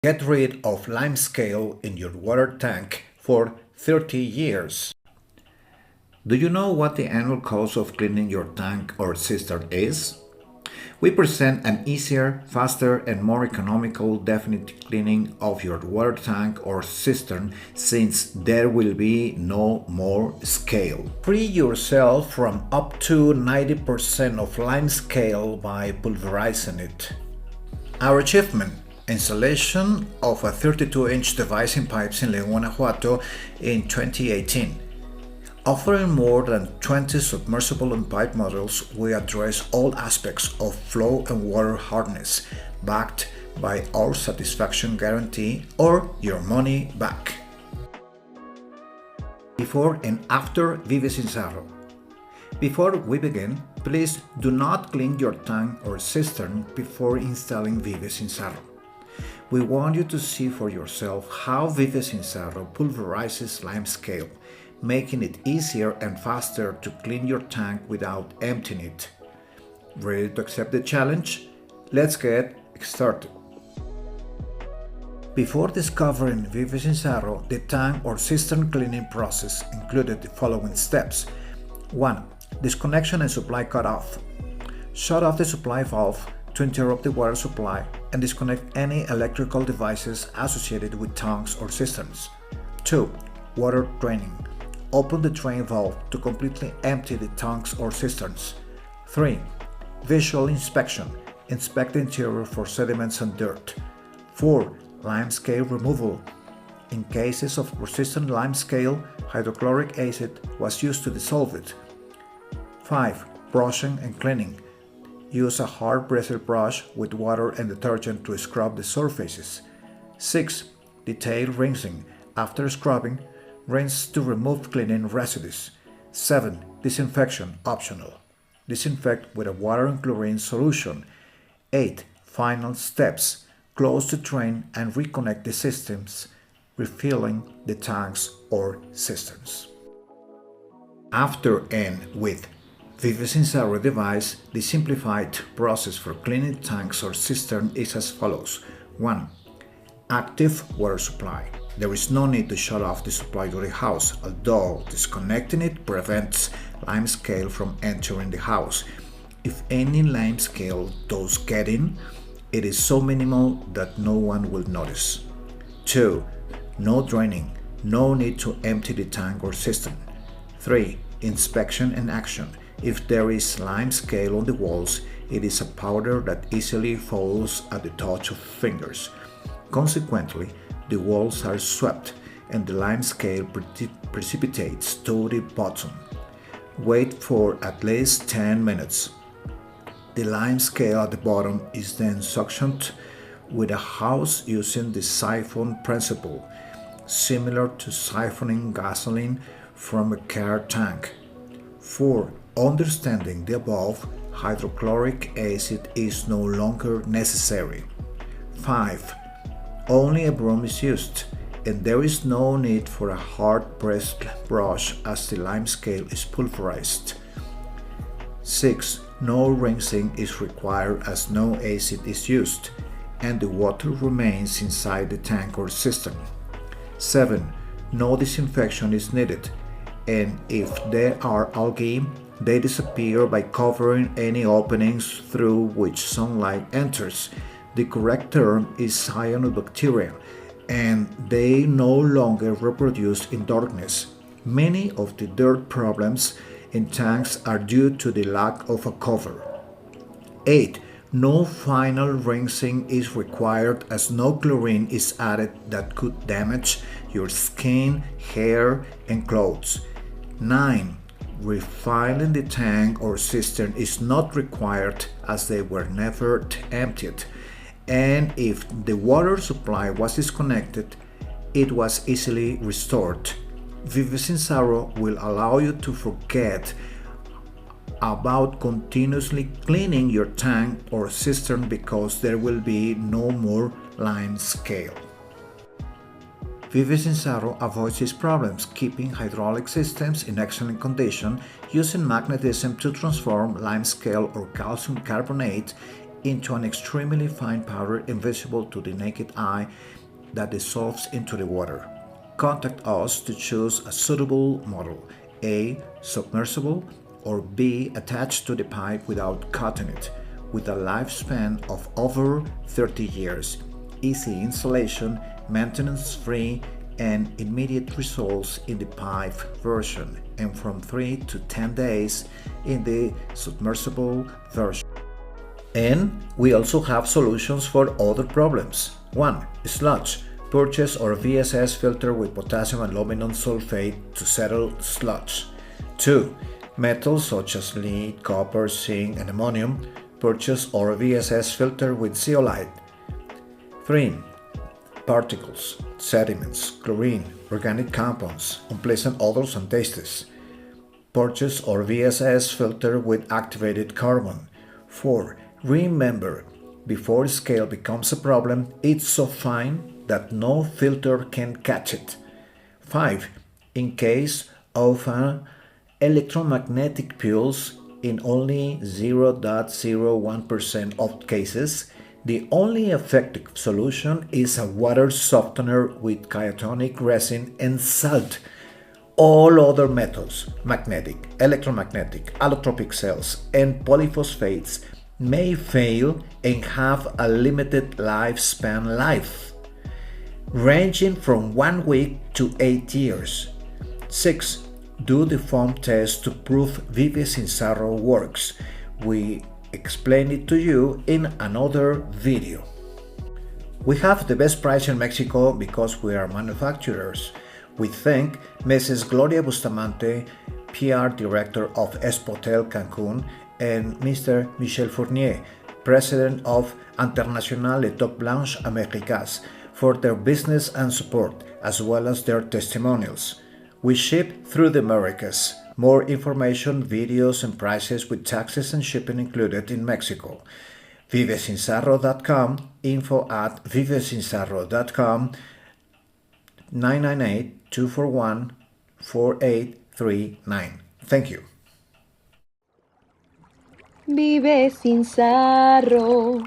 Get rid of limescale in your water tank for 30 years. Do you know what the annual cost of cleaning your tank or cistern is? We present an easier, faster, and more economical definite cleaning of your water tank or cistern since there will be no more scale. Free yourself from up to 90% of limescale by pulverizing it. Our achievement: installation of a 32-inch device in pipes in León, Guanajuato in 2018. Offering more than 20 submersible and pipe models, we address all aspects of flow and water hardness, backed by our satisfaction guarantee or your money back. Before and after ViveSinSarro. Before we begin, please do not clean your tank or cistern before installing ViveSinSarro. We want you to see for yourself how ViveSinSarro pulverizes limescale, making it easier and faster to clean your tank without emptying it. Ready to accept the challenge? Let's get started. Before discovering ViveSinSarro, the tank or cistern cleaning process included the following steps. 1. Disconnection and supply cutoff. Shut off the supply valve to interrupt the water supply and disconnect any electrical devices associated with tanks or cisterns. 2. Water draining. Open the drain valve to completely empty the tanks or cisterns. 3. Visual inspection. Inspect the interior for sediments and dirt. 4. Limescale removal. In cases of persistent limescale, hydrochloric acid was used to dissolve it. 5. Brushing and cleaning. Use a hard bristle brush with water and detergent to scrub the surfaces. 6. Detailed rinsing. After scrubbing, rinse to remove cleaning residues. 7. Disinfection, optional. Disinfect with a water and chlorine solution. 8. Final steps. Close the drain and reconnect the systems, refilling the tanks or cisterns. After and with ViveSinSarro device, the simplified process for cleaning tanks or cistern is as follows. 1. Active water supply. There is no need to shut off the supply to the house, although disconnecting it prevents limescale from entering the house. If any limescale does get in, it is so minimal that no one will notice. 2. No draining. No need to empty the tank or cistern. 3. Inspection and action. If there is limescale on the walls, it is a powder that easily falls at the touch of fingers. Consequently, the walls are swept and the limescale precipitates to the bottom. Wait for at least 10 minutes. The limescale at the bottom is then suctioned with a hose using the siphon principle, similar to siphoning gasoline from a car tank. 4. Understanding the above, hydrochloric acid is no longer necessary. 5. Only a broom is used, and there is no need for a hard pressed brush as the limescale is pulverized. 6. No rinsing is required as no acid is used, and the water remains inside the tank or cistern. 7. No disinfection is needed, and if there are algae, they disappear by covering any openings through which sunlight enters. The correct term is cyanobacteria, and they no longer reproduce in darkness. Many of the dirt problems in tanks are due to the lack of a cover. 8. No final rinsing is required as no chlorine is added that could damage your skin, hair, and clothes. 9. Refilling the tank or cistern is not required as they were never emptied, and if the water supply was disconnected, it was easily restored. ViveSinSarro will allow you to forget about continuously cleaning your tank or cistern because there will be no more limescale. ViveSinSarro avoids these problems, keeping hydraulic systems in excellent condition using magnetism to transform limescale or calcium carbonate into an extremely fine powder invisible to the naked eye that dissolves into the water. Contact us to choose a suitable model, A. Submersible, or B. Attached to the pipe without cutting it, with a lifespan of over 30 years, easy installation, maintenance-free, and immediate results in the pipe version, and from 3 to 10 days in the submersible version. And we also have solutions for other problems. 1. Sludge. Purchase our VSS filter with potassium and aluminum sulfate to settle sludge. 2. Metals such as lead, copper, zinc, and ammonium. Purchase our VSS filter with zeolite. 3. Particles, sediments, chlorine, organic compounds, unpleasant odors and tastes. Purchase our VSS filter with activated carbon. 4. Remember, before scale becomes a problem, it's so fine that no filter can catch it. 5. In case of an electromagnetic pulse, in only 0.01% of cases, the only effective solution is a water softener with cationic resin and salt. All other metals, magnetic, electromagnetic, allotropic cells, and polyphosphates may fail and have a limited lifespan ranging from 1 week to 8 years. 6. Do the foam test to prove ViveSinSarro works. We explain it to you in another video. We have the best price in Mexico because we are manufacturers. We thank Mrs. Gloria Bustamante, PR Director of Espotel Cancun, and Mr. Michel Fournier, President of International Étoiles Blanches Américas, for their business and support, as well as their testimonials. We ship through the Americas. More information, videos, and prices with taxes and shipping included in Mexico. ViveSinSarro.com, info@ViveSinSarro.com, 998-241-4839. Thank you. ViveSinSarro.